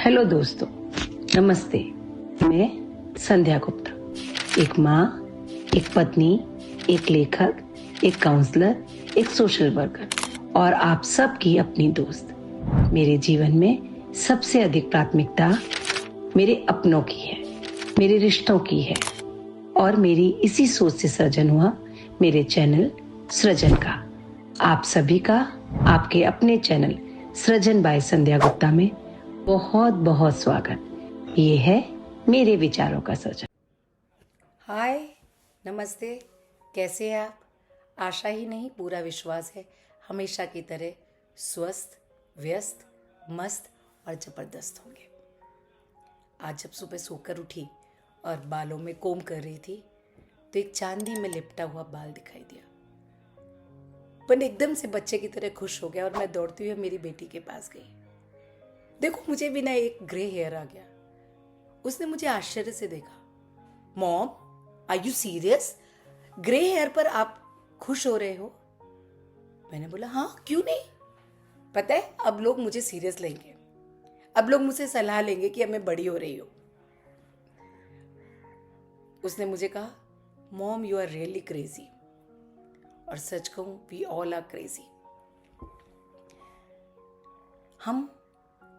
Hello दोस्तों, नमस्ते। मैं संध्या गुप्ता, एक माँ, एक पत्नी, एक लेखक, एक काउंसलर, एक सोशल वर्कर और आप सबकी अपनी दोस्त। मेरे जीवन में सबसे अधिक प्राथमिकता मेरे अपनों की है, मेरे रिश्तों की है और मेरी इसी सोच से सृजन हुआ मेरे चैनल सृजन का। आप सभी का आपके अपने चैनल सृजन बाय संध्या गुप्ता में बहुत बहुत स्वागत। ये है मेरे विचारों का सृजन। हाय, नमस्ते। कैसे हैं आप? आशा ही नहीं, पूरा विश्वास है हमेशा की तरह स्वस्थ, व्यस्त, मस्त और ज़बरदस्त होंगे। आज जब सुबह सोकर उठी और बालों में कोम कर रही थी तो एक चांदी में लिपटा हुआ बाल दिखाई दिया। पर एकदम से बच्चे की तरह खुश हो गया और मैं दौड़ती हुई मेरी बेटी के पास गई। देखो, मुझे भी ना एक ग्रे हेयर आ गया। उसने मुझे आश्चर्य से देखा। Mom, are you serious? Grey hair पर आप खुश हो रहे हो? मैंने बोला हाँ, क्यों नहीं। पता है, अब लोग मुझे सीरियस लेंगे, अब लोग मुझसे सलाह लेंगे कि अब मैं बड़ी हो रही हूं। उसने मुझे कहा, mom you are really crazy. और सच कहूं, वी ऑल आर क्रेजी। हम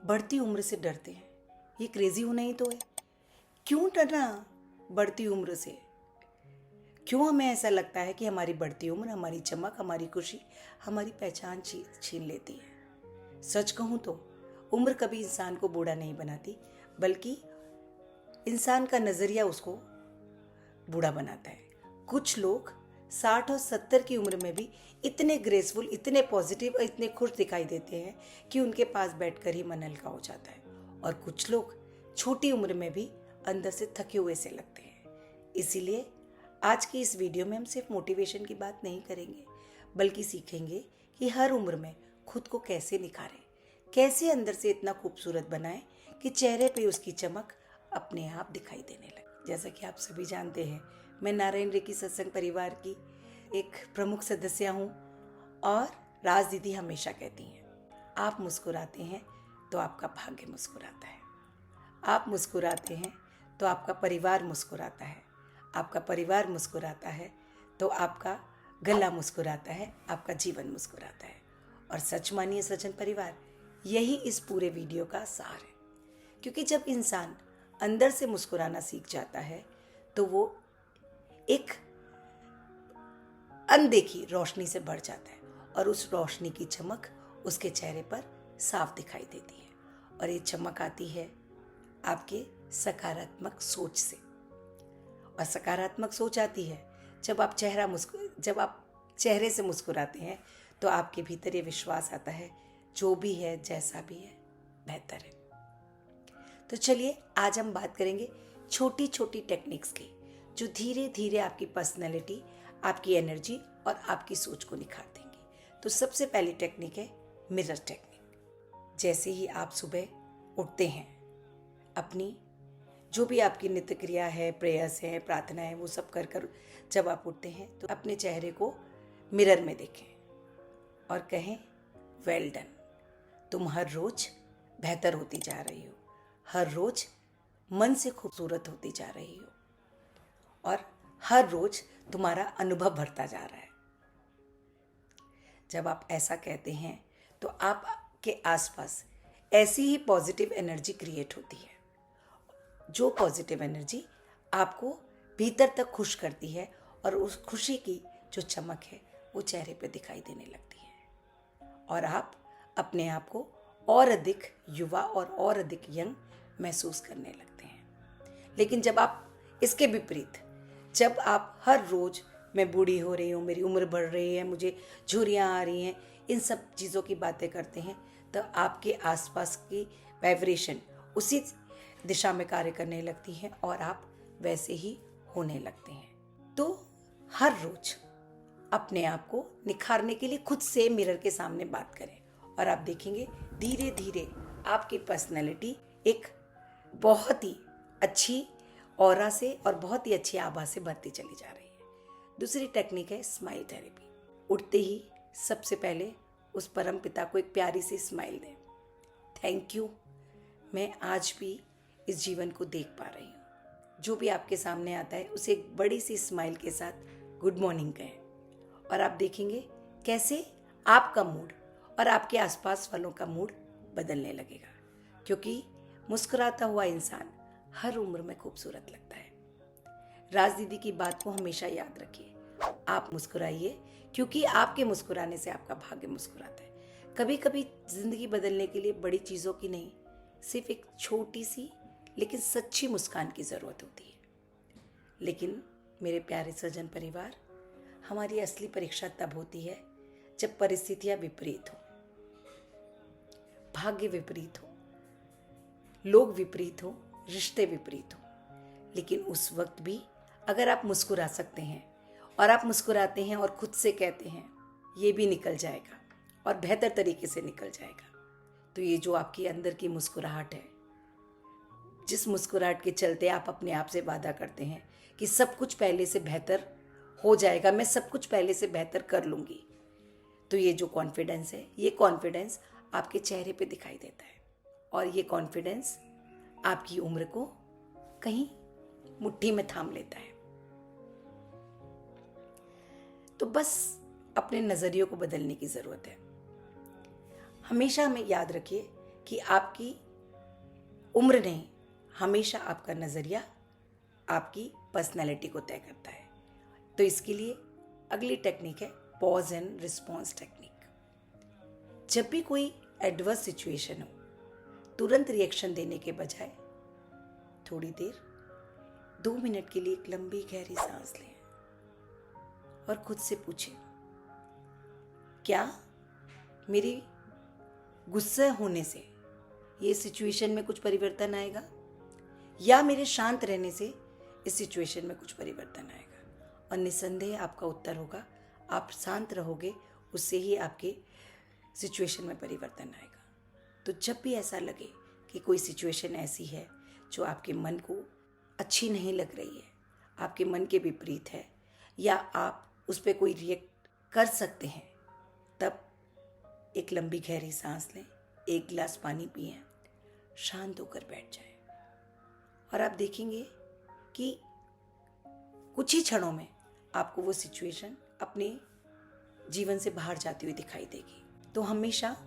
बढ़ती उम्र से डरते हैं। ये क्रेजी होना ही तो है। क्यों डरना बढ़ती उम्र से? क्यों हमें ऐसा लगता है कि हमारी बढ़ती उम्र हमारी चमक, हमारी खुशी, हमारी पहचान छीन लेती है? सच कहूँ तो उम्र कभी इंसान को बूढ़ा नहीं बनाती, बल्कि इंसान का नज़रिया उसको बूढ़ा बनाता है। कुछ लोग 60 और 70 की उम्र में भी इतने ग्रेसफुल, इतने पॉजिटिव और इतने खुश दिखाई देते हैं कि उनके पास बैठकर ही मन हल्का हो जाता है। और कुछ लोग छोटी उम्र में भी अंदर से थके हुए से लगते हैं। इसीलिए आज की इस वीडियो में हम सिर्फ मोटिवेशन की बात नहीं करेंगे, बल्कि सीखेंगे कि हर उम्र में खुद को कैसे निखारें, कैसे अंदर से इतना खूबसूरत बनाएं कि चेहरे पे उसकी चमक अपने आप दिखाई देने लगे। जैसा कि आप सभी जानते हैं, मैं नारायण रेकी सत्संग परिवार की एक प्रमुख सदस्य हूँ और राज दीदी हमेशा कहती हैं, आप मुस्कुराते हैं तो आपका भाग्य मुस्कुराता है, आप मुस्कुराते हैं तो आपका परिवार मुस्कुराता है, आपका परिवार मुस्कुराता है तो आपका गला मुस्कुराता है, आपका जीवन मुस्कुराता है। और सच मानिए सज्जन परिवार, यही इस पूरे वीडियो का सार है। क्योंकि जब इंसान अंदर से मुस्कुराना सीख जाता है तो वो एक अनदेखी रोशनी से बढ़ जाता है और उस रोशनी की चमक उसके चेहरे पर साफ दिखाई देती है। और ये चमक आती है आपके सकारात्मक सोच से। और सकारात्मक सोच आती है जब आप चेहरे से मुस्कुराते हैं तो आपके भीतर ये विश्वास आता है, जो भी है, जैसा भी है, बेहतर है। तो चलिए, आज हम बात करेंगे छोटी छोटी टेक्निक्स की, जो धीरे धीरे आपकी पर्सनैलिटी, आपकी एनर्जी और आपकी सोच को निखार देंगी। तो सबसे पहली टेक्निक है मिरर टेक्निक। जैसे ही आप सुबह उठते हैं, अपनी जो भी आपकी नित्य क्रिया है, प्रेयर्स है, प्रार्थना है, वो सब कर कर जब आप उठते हैं तो अपने चेहरे को मिरर में देखें और कहें, वेल डन। तुम हर रोज बेहतर होती जा रही हो, हर रोज मन से खूबसूरत होती जा रही हो और हर रोज तुम्हारा अनुभव बढ़ता जा रहा है। जब आप ऐसा कहते हैं तो आपके आसपास ऐसी ही पॉजिटिव एनर्जी क्रिएट होती है, जो पॉजिटिव एनर्जी आपको भीतर तक खुश करती है और उस खुशी की जो चमक है वो चेहरे पे दिखाई देने लगती है और आप अपने आप को और अधिक युवा और अधिक यंग महसूस करने लगते हैं। लेकिन जब आप इसके विपरीत, जब आप हर रोज मैं बूढ़ी हो रही हूँ, मेरी उम्र बढ़ रही है, मुझे झुर्रियाँ आ रही हैं, इन सब चीज़ों की बातें करते हैं, तो आपके आसपास की वाइब्रेशन उसी दिशा में कार्य करने लगती है और आप वैसे ही होने लगते हैं। तो हर रोज अपने आप को निखारने के लिए खुद से मिरर के सामने बात करें और आप देखेंगे धीरे धीरे आपकी पर्सनैलिटी एक बहुत ही अच्छी ऑरा से और बहुत ही अच्छी आभा से भरती चली जा रही है। दूसरी टेक्निक है स्माइल थेरेपी। उठते ही सबसे पहले उस परम पिता को एक प्यारी सी स्माइल दें। थैंक यू, मैं आज भी इस जीवन को देख पा रही हूँ। जो भी आपके सामने आता है उसे एक बड़ी सी स्माइल के साथ गुड मॉर्निंग कहें और आप देखेंगे कैसे आपका मूड और आपके आसपास वालों का मूड बदलने लगेगा, क्योंकि मुस्कुराता हुआ इंसान हर उम्र में खूबसूरत लगता है। राज दीदी की बात को हमेशा याद रखिए, आप मुस्कुराइए, क्योंकि आपके मुस्कुराने से आपका भाग्य मुस्कुराता है। कभी कभी जिंदगी बदलने के लिए बड़ी चीज़ों की नहीं, सिर्फ एक छोटी सी लेकिन सच्ची मुस्कान की ज़रूरत होती है। लेकिन मेरे प्यारे सज्जन परिवार, हमारी असली परीक्षा तब होती है जब परिस्थितियां विपरीत हो, भाग्य विपरीत हो, लोग विपरीत हो, रिश्ते विपरीत हो। लेकिन उस वक्त भी अगर आप मुस्कुरा सकते हैं और आप मुस्कुराते हैं और खुद से कहते हैं ये भी निकल जाएगा और बेहतर तरीके से निकल जाएगा, तो ये जो आपकी अंदर की मुस्कुराहट है, जिस मुस्कुराहट के चलते आप अपने आप से वादा करते हैं कि सब कुछ पहले से बेहतर हो जाएगा, मैं सब कुछ पहले से बेहतर कर लूँगी, तो ये जो कॉन्फिडेंस है, ये कॉन्फिडेंस आपके चेहरे पे दिखाई देता है और ये कॉन्फिडेंस आपकी उम्र को कहीं मुट्ठी में थाम लेता है। तो बस अपने नज़रियों को बदलने की ज़रूरत है। हमेशा हमें याद रखिए कि आपकी उम्र नहीं, हमेशा आपका नज़रिया आपकी पर्सनैलिटी को तय करता है। तो इसके लिए अगली टेक्निक है पॉज एंड रिस्पॉन्स टेक्निक। जब भी कोई एडवर्स सिचुएशन हो, तुरंत रिएक्शन देने के बजाय थोड़ी देर 2 मिनट के लिए एक लंबी गहरी सांस लें और खुद से पूछें, क्या मेरी गुस्से होने से ये सिचुएशन में कुछ परिवर्तन आएगा या मेरे शांत रहने से इस सिचुएशन में कुछ परिवर्तन आएगा? और निस्संदेह आपका उत्तर होगा, आप शांत रहोगे, उससे ही आपके सिचुएशन में परिवर्तन आएगा। तो जब भी ऐसा लगे कि कोई सिचुएशन ऐसी है जो आपके मन को अच्छी नहीं लग रही है, आपके मन के विपरीत है, या आप उस पर कोई रिएक्ट कर सकते हैं, तब एक लंबी गहरी सांस लें, एक गिलास पानी पिएं, शांत होकर बैठ जाएं और आप देखेंगे कि कुछ ही क्षणों में आपको वो सिचुएशन अपने जीवन से बाहर जाती हुई दिखाई देगी। तो हमेशा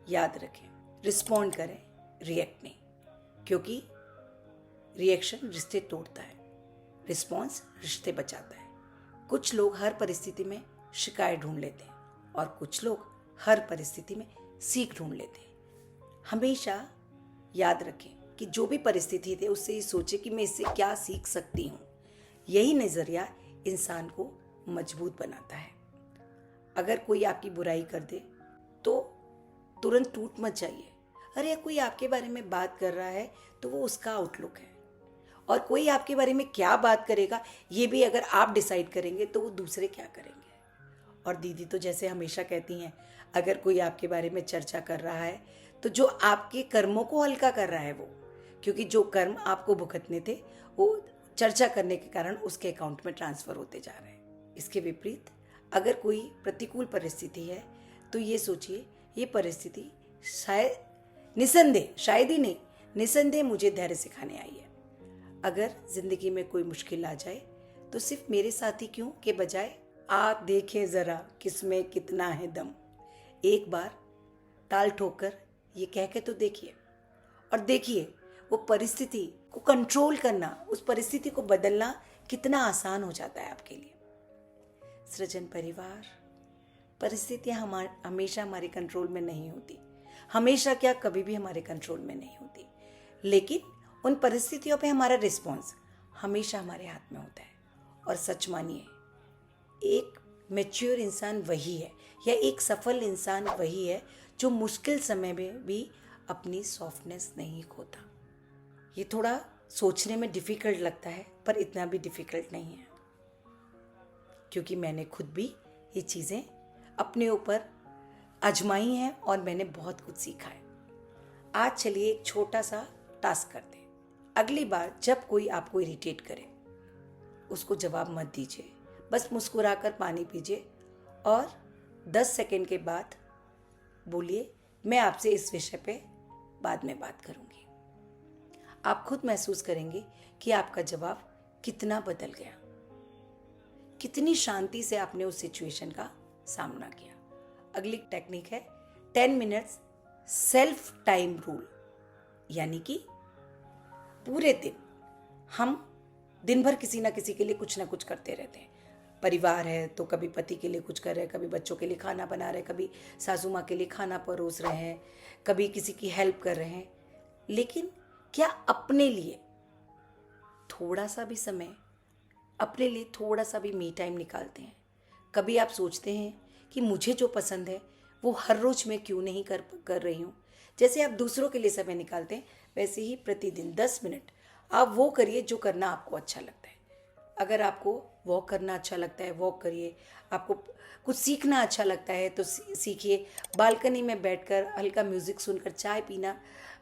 याद रखें, रिस्पॉन्ड करें, रिएक्ट नहीं, क्योंकि रिएक्शन रिश्ते तोड़ता है, रिस्पॉन्स रिश्ते बचाता है। कुछ लोग हर परिस्थिति में शिकायत ढूंढ लेते हैं और कुछ लोग हर परिस्थिति में सीख ढूंढ लेते हैं। हमेशा याद रखें कि जो भी परिस्थिति थे उससे ये सोचें कि मैं इससे क्या सीख सकती हूँ। यही नज़रिया इंसान को मजबूत बनाता है। अगर कोई आपकी बुराई कर दे तो तुरंत टूट मत जाइए। अरे कोई आपके बारे में बात कर रहा है तो वो उसका आउटलुक है, और कोई आपके बारे में क्या बात करेगा ये भी अगर आप डिसाइड करेंगे तो वो दूसरे क्या करेंगे। और दीदी तो जैसे हमेशा कहती हैं, अगर कोई आपके बारे में चर्चा कर रहा है तो जो आपके कर्मों को हल्का कर रहा है वो, क्योंकि जो कर्म आपको भुगतने थे वो चर्चा करने के कारण उसके अकाउंट में ट्रांसफ़र होते जा रहे हैं। इसके विपरीत अगर कोई प्रतिकूल परिस्थिति है तो ये सोचिए, ये परिस्थिति शायद ही नहीं, निसंदेह मुझे धैर्य सिखाने आई है। अगर ज़िंदगी में कोई मुश्किल आ जाए तो सिर्फ मेरे साथी क्यों के बजाय आप देखें ज़रा किसमें कितना है दम। एक बार ताल ठोकर ये कह के तो देखिए, और देखिए वो परिस्थिति को कंट्रोल करना, उस परिस्थिति को बदलना कितना आसान हो जाता है आपके लिए। सृजन परिवार, परिस्थितियाँ हमेशा हमारे कंट्रोल में नहीं होती, हमेशा क्या कभी भी हमारे कंट्रोल में नहीं होती, लेकिन उन परिस्थितियों पे हमारा रिस्पॉन्स हमेशा हमारे हाथ में होता है। और सच मानिए, एक मैच्योर इंसान वही है, या एक सफल इंसान वही है जो मुश्किल समय में भी अपनी सॉफ्टनेस नहीं खोता। ये थोड़ा सोचने में डिफ़िकल्ट लगता है, पर इतना भी डिफ़िकल्ट नहीं है, क्योंकि मैंने खुद भी ये चीज़ें अपने ऊपर आजमाई हैं और मैंने बहुत कुछ सीखा है। आज चलिए एक छोटा सा टास्क करते हैं। अगली बार जब कोई आपको इरिटेट करे उसको जवाब मत दीजिए, बस मुस्कुराकर पानी पीजिए और 10 सेकंड के बाद बोलिए, मैं आपसे इस विषय पे बाद में बात करूंगी। आप खुद महसूस करेंगे कि आपका जवाब कितना बदल गया, कितनी शांति से आपने उस सिचुएशन का सामना किया। अगली टेक्निक है 10 मिनट्स सेल्फ टाइम रूल, यानी कि पूरे दिन हम दिन भर किसी ना किसी के लिए कुछ ना कुछ करते रहते हैं। परिवार है तो कभी पति के लिए कुछ कर रहे हैं, कभी बच्चों के लिए खाना बना रहे हैं, कभी सासू माँ के लिए खाना परोस रहे हैं, कभी किसी की हेल्प कर रहे हैं। लेकिन क्या अपने लिए थोड़ा सा भी समय, अपने लिए थोड़ा सा भी मी टाइम निकालते हैं? कभी आप सोचते हैं कि मुझे जो पसंद है वो हर रोज मैं क्यों नहीं कर रही हूँ? जैसे आप दूसरों के लिए समय निकालते हैं, वैसे ही प्रतिदिन 10 मिनट आप वो करिए जो करना आपको अच्छा लगता है। अगर आपको वॉक करना अच्छा लगता है, वॉक करिए। आपको कुछ सीखना अच्छा लगता है तो सीखिए। बालकनी में बैठकर हल्का म्यूज़िक सुनकर चाय पीना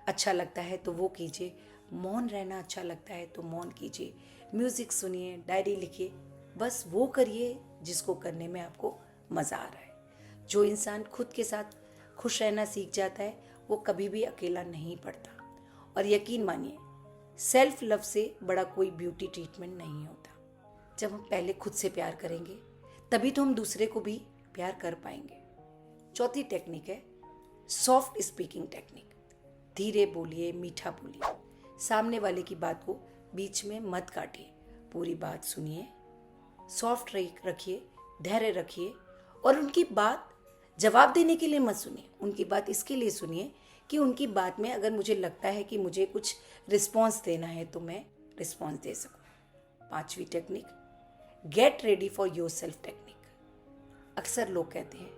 अच्छा लगता है तो वो कीजिए। मौन रहना अच्छा लगता है तो मौन कीजिए। म्यूज़िक सुनिए, डायरी लिखिए। बस वो करिए जिसको करने में आपको मज़ा आ रहा है। जो इंसान खुद के साथ खुश रहना सीख जाता है वो कभी भी अकेला नहीं पड़ता। और यकीन मानिए, सेल्फ लव से बड़ा कोई ब्यूटी ट्रीटमेंट नहीं होता। जब हम पहले खुद से प्यार करेंगे तभी तो हम दूसरे को भी प्यार कर पाएंगे। चौथी टेक्निक है सॉफ्ट स्पीकिंग टेक्निक। धीरे बोलिए, मीठा बोलिए। सामने वाले की बात को बीच में मत काटिए, पूरी बात सुनिए। सॉफ्ट रखिए, धैर्य रखिए और उनकी बात जवाब देने के लिए मत सुनिए। उनकी बात इसके लिए सुनिए कि उनकी बात में अगर मुझे लगता है कि मुझे कुछ रिस्पॉन्स देना है तो मैं रिस्पॉन्स दे सकूं। पांचवी technique get ready for your self technique. अक्सर लोग कहते हैं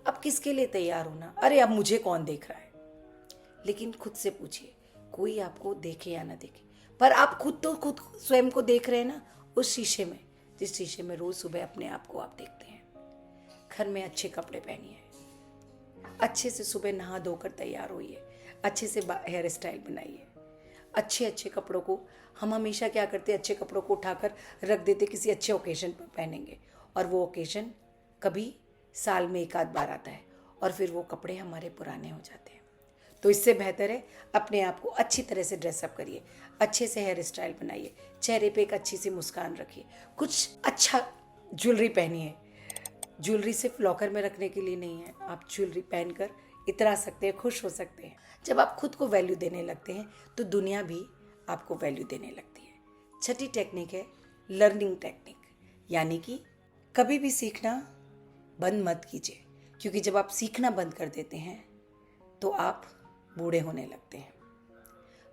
अब किसके लिए तैयार होना, अरे अब मुझे कौन देख रहा है। लेकिन खुद से पूछिए, कोई आपको देखे या ना देखे, पर आप खुद स्वयं को देख रहे हैं ना, उस शीशे में, जिस शीशे में रोज सुबह अपने आप को आप देखते हैं। घर में अच्छे कपड़े पहनिए, अच्छे से सुबह नहा धोकर तैयार होइए, अच्छे से हेयर स्टाइल बनाइए। अच्छे कपड़ों को हम हमेशा क्या करते हैं, अच्छे कपड़ों को उठाकर रख देते किसी अच्छे ओकेजन पर पहनेंगे, और वो ओकेजन कभी साल में एक आध बार आता है और फिर वो कपड़े हमारे पुराने हो जाते हैं। तो इससे बेहतर है अपने आप को अच्छी तरह से ड्रेसअप करिए, अच्छे से हेयर स्टाइल बनाइए, चेहरे पे एक अच्छी सी मुस्कान रखिए, कुछ अच्छा ज्वेलरी पहनिए। ज्वेलरी सिर्फ लॉकर में रखने के लिए नहीं है, आप ज्वेलरी पहनकर इतरा सकते हैं, खुश हो सकते हैं। जब आप खुद को वैल्यू देने लगते हैं तो दुनिया भी आपको वैल्यू देने लगती है। छठी टेक्निक है लर्निंग टेक्निक, यानी कि कभी भी सीखना बंद मत कीजिए, क्योंकि जब आप सीखना बंद कर देते हैं तो आप बूढ़े होने लगते हैं।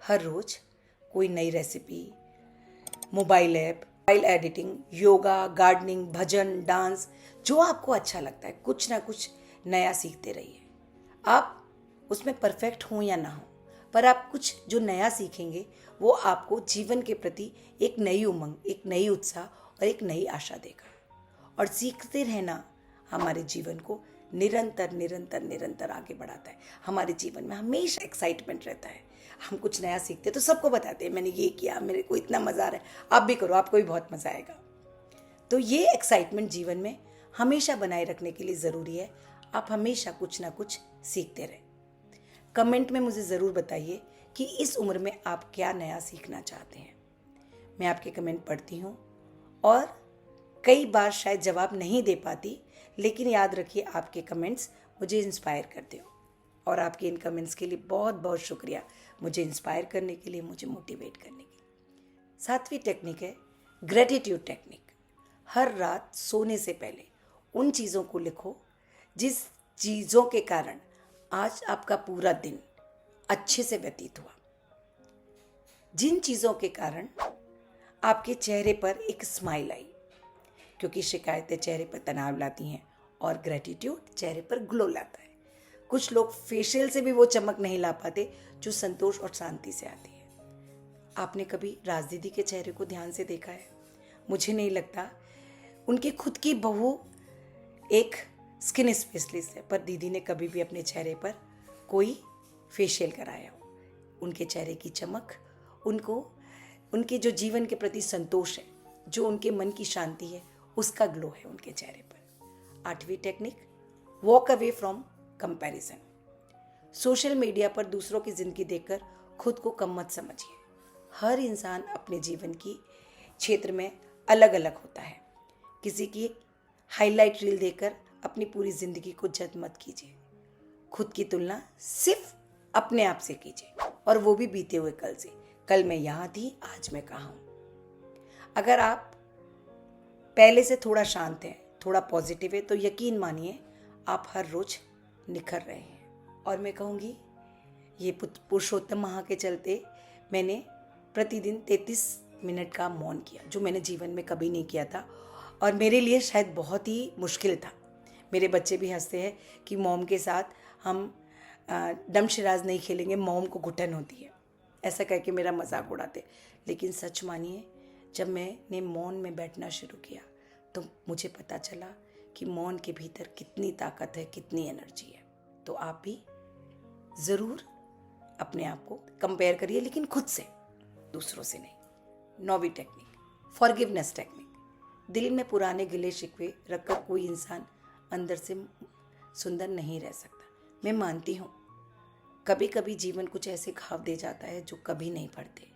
हर रोज कोई नई recipe, mobile app, mobile editing, yoga, gardening, bhajan, dance, जो आपको अच्छा लगता है कुछ ना कुछ नया सीखते रहिए। आप उसमें परफेक्ट हों या ना हो, पर आप कुछ जो नया सीखेंगे वो आपको जीवन के प्रति एक नई उमंग, एक नई उत्साह और एक नई आशा देगा। और सीखते रहना हमारे जीवन को निरंतर आगे बढ़ाता है। हमारे जीवन में हमेशा एक्साइटमेंट रहता है। हम कुछ नया सीखते हैं तो सबको बताते हैं मैंने ये किया, मेरे को इतना मज़ा आ रहा है, आप भी करो, आपको भी बहुत मज़ा आएगा। तो ये एक्साइटमेंट जीवन में हमेशा बनाए रखने के लिए ज़रूरी है। आप हमेशा कुछ ना कुछ सीखते रहें। कमेंट में मुझे ज़रूर बताइए कि इस उम्र में आप क्या नया सीखना चाहते हैं। मैं आपके कमेंट पढ़ती हूँ और कई बार शायद जवाब नहीं दे पाती, लेकिन याद रखिए आपके कमेंट्स मुझे इंस्पायर करते हो। और आपके इन कमेंट्स के लिए बहुत बहुत शुक्रिया, मुझे इंस्पायर करने के लिए, मुझे मोटिवेट करने के लिए। सातवीं टेक्निक है ग्रेटिट्यूड टेक्निक। हर रात सोने से पहले उन चीज़ों को लिखो जिस चीज़ों के कारण आज आपका पूरा दिन अच्छे से व्यतीत हुआ। जिन चीज़ों के कारण आपके चेहरे पर एक स्माइल आई, क्योंकि शिकायतें चेहरे पर तनाव लाती हैं और ग्रेटिट्यूड चेहरे पर ग्लो लाता है। कुछ लोग फेशियल से भी वो चमक नहीं ला पाते जो संतोष और शांति से आती है। आपने कभी राज दीदी के चेहरे को ध्यान से देखा है? मुझे नहीं लगता उनकी खुद की बहू एक स्किन स्पेशलिस्ट है, पर दीदी ने कभी भी अपने चेहरे पर कोई फेशियल कराया हो। उनके चेहरे की चमक, उनके जो जीवन के प्रति संतोष है, जो उनके मन की शांति है, उसका ग्लो है उनके चेहरे पर। आठवीं technique walk away from comparison. Social media पर दूसरों की जिंदगी देखकर खुद को कम मत समझिए। हर इंसान अपने जीवन की क्षेत्र में अलग अलग होता है। किसी की हाईलाइट रील देखकर अपनी पूरी ज़िंदगी को जज मत कीजिए। खुद की तुलना सिर्फ अपने आप से कीजिए, और वो भी बीते हुए कल से। कल मैं यहाँ थी, आज मैं कहाँ हूँ। अगर आप पहले से थोड़ा शांत हैं, थोड़ा पॉजिटिव है, तो यकीन मानिए आप हर रोज निखर रहे हैं। और मैं कहूँगी ये पुरुषोत्तम माह के चलते मैंने प्रतिदिन 33 मिनट का मौन किया, जो मैंने जीवन में कभी नहीं किया था, और मेरे लिए शायद बहुत ही मुश्किल था। मेरे बच्चे भी हंसते हैं कि मॉम के साथ हम डमशराज नहीं खेलेंगे, मॉम को घुटन होती है, ऐसा कह के मेरा मजाक उड़ाते। लेकिन सच मानिए, जब मैंने मौन में बैठना शुरू किया तो मुझे पता चला कि मौन के भीतर कितनी ताकत है, कितनी एनर्जी है। तो आप भी ज़रूर अपने आप को कंपेयर करिए, लेकिन खुद से, दूसरों से नहीं। 9वीं टेक्निक, फॉरगिवनेस टेक्निक। दिल में पुराने गिले शिकवे रखकर कोई इंसान अंदर से सुंदर नहीं रह सकता। मैं मानती हूँ कभी कभी जीवन कुछ ऐसे घाव दे जाता है जो कभी नहीं भरते,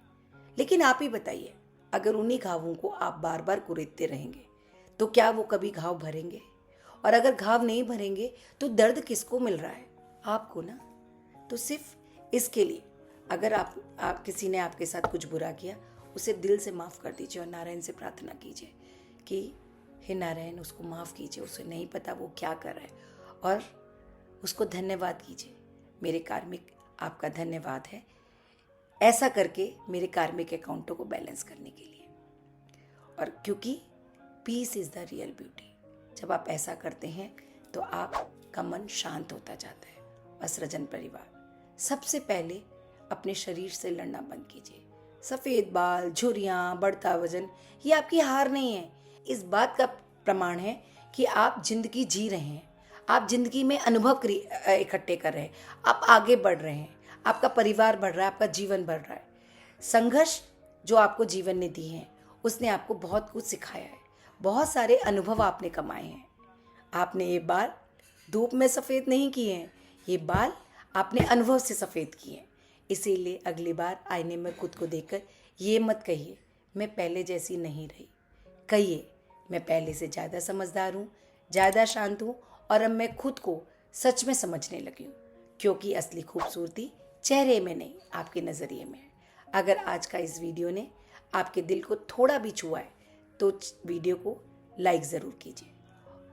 लेकिन आप ही बताइए, अगर उन्हीं घावों को आप बार बार कुरेदते रहेंगे तो क्या वो कभी घाव भरेंगे? और अगर घाव नहीं भरेंगे तो दर्द किसको मिल रहा है? आपको ना। तो सिर्फ इसके लिए अगर आप किसी ने आपके साथ कुछ बुरा किया, उसे दिल से माफ़ कर दीजिए और नारायण से प्रार्थना कीजिए कि हे नारायण, उसको माफ़ कीजिए, उसे नहीं पता वो क्या कर रहा है, और उसको धन्यवाद कीजिए। मेरे कार्मिक आपका धन्यवाद है, ऐसा करके मेरे कार्मिक अकाउंटों को बैलेंस करने के लिए। और क्योंकि peace is the real beauty, जब आप ऐसा करते हैं तो आपका मन शांत होता जाता है। और सृजन परिवार, सबसे पहले अपने शरीर से लड़ना बंद कीजिए। सफ़ेद बाल, झुर्रियाँ, बढ़ता वजन, ये आपकी हार नहीं है। इस बात का प्रमाण है कि आप जिंदगी जी रहे हैं, आप जिंदगी में अनुभव इकट्ठे कर रहे हैं, आप आगे बढ़ रहे हैं, आपका परिवार बढ़ रहा है, आपका जीवन बढ़ रहा है। संघर्ष जो आपको जीवन ने दी है, उसने आपको बहुत कुछ सिखाया है, बहुत सारे अनुभव आपने कमाए हैं। आपने ये बाल धूप में सफ़ेद नहीं किए हैं, ये बाल आपने अनुभव से सफ़ेद किए हैं। इसीलिए अगली बार आईने में खुद को देखकर ये मत कहिए मैं पहले जैसी नहीं रही, कहिए मैं पहले से ज़्यादा समझदार हूँ, ज़्यादा शांत हूँ, और अब मैं खुद को सच में समझने लगी हूँ। क्योंकि असली खूबसूरती चेहरे में नहीं, आपके नज़रिए में है। अगर आज का इस वीडियो ने आपके दिल को थोड़ा भी छुआ है तो वीडियो को लाइक ज़रूर कीजिए,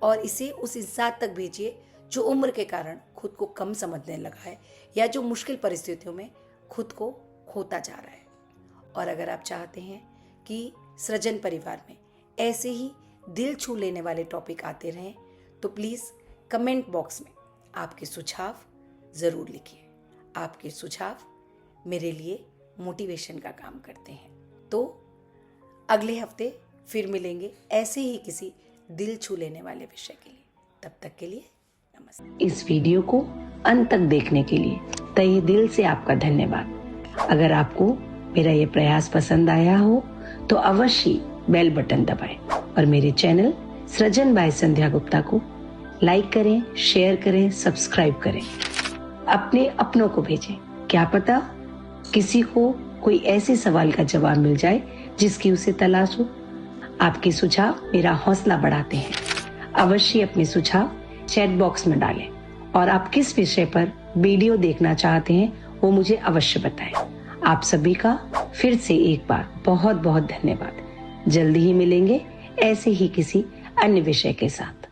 और इसे उस इंसान तक भेजिए जो उम्र के कारण खुद को कम समझने लगा है, या जो मुश्किल परिस्थितियों में खुद को खोता जा रहा है। और अगर आप चाहते हैं कि सृजन परिवार में ऐसे ही दिल छू लेने वाले टॉपिक आते रहें, तो प्लीज़ कमेंट बॉक्स में आपके सुझाव ज़रूर लिखिए। आपके सुझाव मेरे लिए मोटिवेशन का काम करते हैं। तो अगले हफ्ते फिर मिलेंगे ऐसे ही किसी दिल छू लेने वाले विषय के लिए। तब तक के लिए नमस्ते। इस वीडियो को अंत तक देखने के लिए तहे दिल से आपका धन्यवाद। अगर आपको मेरा ये प्रयास पसंद आया हो तो अवश्य बेल बटन दबाएं और मेरे चैनल सृजन बाय संध्या गुप्ता को लाइक करें, शेयर करें, सब्सक्राइब करें। अपने अपनों को भेजें, क्या पता किसी को कोई ऐसे सवाल का जवाब मिल जाए जिसकी उसे तलाश हो। आपके सुझाव मेरा हौसला बढ़ाते हैं। अवश्य अपने सुझाव चैट बॉक्स में डालें, और आप किस विषय पर वीडियो देखना चाहते हैं वो मुझे अवश्य बताएं। आप सभी का फिर से एक बार बहुत बहुत धन्यवाद। जल्दी ही मिलेंगे ऐसे ही किसी अन्य विषय के साथ।